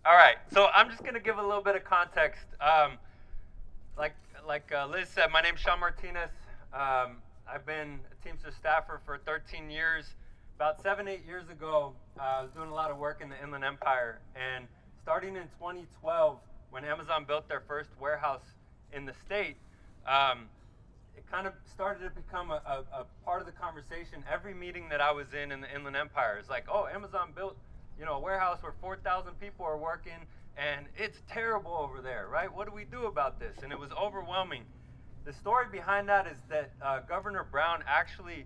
All right, so I'm just gonna give a little bit of context. Like Liz said, my name's Shaun Martinez. I've been a Teamster staffer for 13 years. About 7-8 years ago, I was doing a lot of work in the Inland Empire, and starting in 2012, when Amazon built their first warehouse in the state, it kind of started to become a part of the conversation. Every meeting that I was in the Inland Empire is like, oh, Amazon built, a warehouse where 4,000 people are working, and it's terrible over there, right? What do we do about this? And it was overwhelming. The story behind that is that Governor Brown actually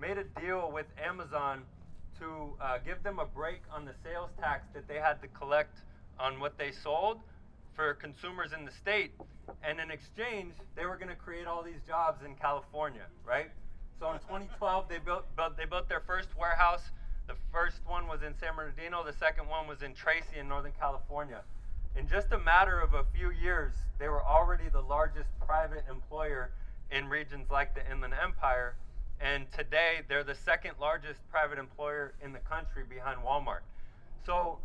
made a deal with Amazon to give them a break on the sales tax that they had to collect on what they sold for consumers in the state. And in exchange, they were going to create all these jobs in California, right? So in 2012, they built their first warehouse. The first one was in San Bernardino. The second one was in Tracy in Northern California. In just a matter of a few years, they were already the largest private employer in regions like the Inland Empire. And today, they're the second largest private employer in the country behind Walmart. So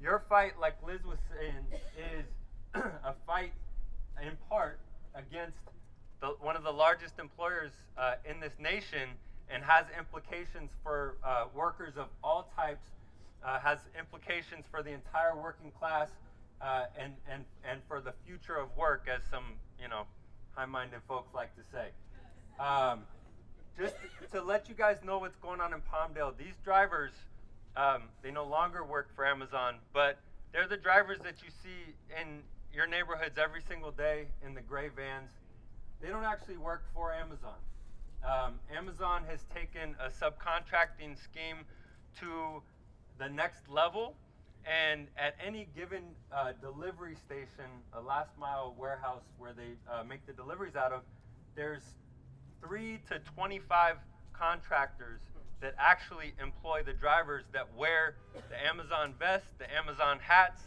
your fight, like Liz was saying, is a fight in part against one of the largest employers in this nation, and has implications for workers of all types, has implications for the entire working class, and for the future of work, as some high-minded folks like to say. Just to let you guys know what's going on in Palmdale, these drivers, they no longer work for Amazon, but they're the drivers that you see in your neighborhoods every single day in the gray vans. They don't actually work for Amazon. Amazon has taken a subcontracting scheme to the next level, and at any given delivery station, a last mile warehouse where they make the deliveries out of, there's 3 to 25 contractors that actually employ the drivers that wear the Amazon vests, the Amazon hats,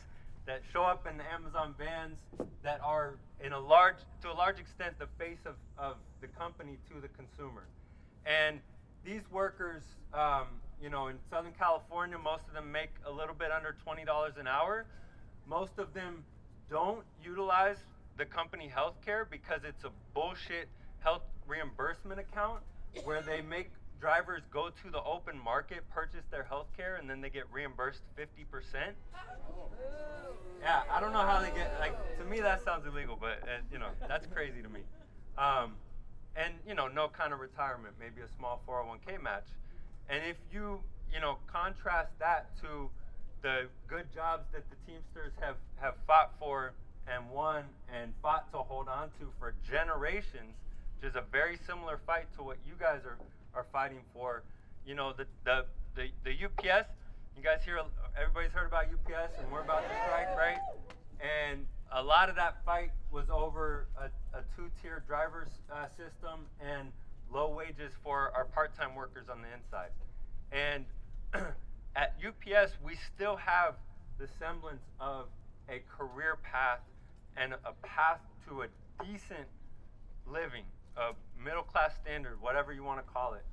that show up in the Amazon vans, that are to a large extent the face of the company to the consumer. And these workers, in Southern California, most of them make a little bit under $20 an hour. Most of them don't utilize the company health care because it's a bullshit health reimbursement account where they make drivers go to the open market, purchase their health care, and then they get reimbursed 50%. Yeah, I don't know how they get, to me that sounds illegal, but that's crazy to me. And no kind of retirement, maybe a small 401k match. And if you contrast that to the good jobs that the Teamsters have fought for and won and fought to hold on to for generations, which is a very similar fight to what you guys are fighting for. The UPS, you guys everybody's heard about UPS, and we're about to strike, right? And a lot of that fight was over a two-tier drivers system and low wages for our part-time workers on the inside. And at UPS, we still have the semblance of a career path and a path to a decent living, a middle-class standard, whatever you want to call it.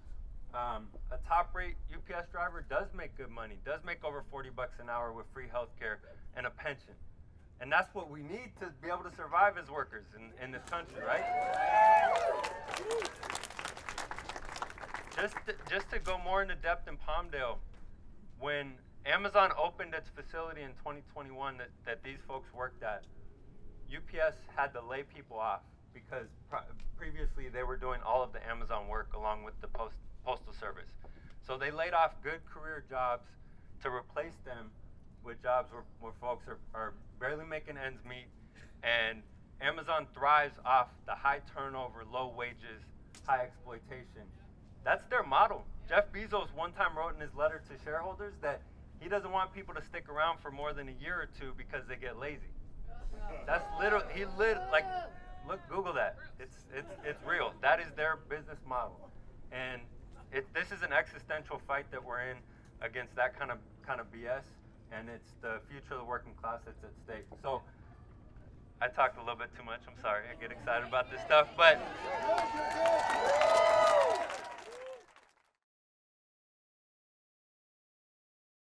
A top-rate UPS driver does make good money, does make over $40 an hour with free health care and a pension. And that's what we need to be able to survive as workers in this country, right? Just to go more into depth in Palmdale, when Amazon opened its facility in 2021 that these folks worked at, UPS had to lay people off because previously they were doing all of the Amazon work along with the Postal Service. So they laid off good career jobs to replace them with jobs where folks are barely making ends meet, and Amazon thrives off the high turnover, low wages, high exploitation. That's their model. Jeff Bezos one time wrote in his letter to shareholders that he doesn't want people to stick around for more than a year or two because they get lazy. That's literally, look, Google that. It's real. That is their business model. And this is an existential fight that we're in against that kind of BS, and it's the future of the working class that's at stake. So I talked a little bit too much. I'm sorry. I get excited about this stuff, but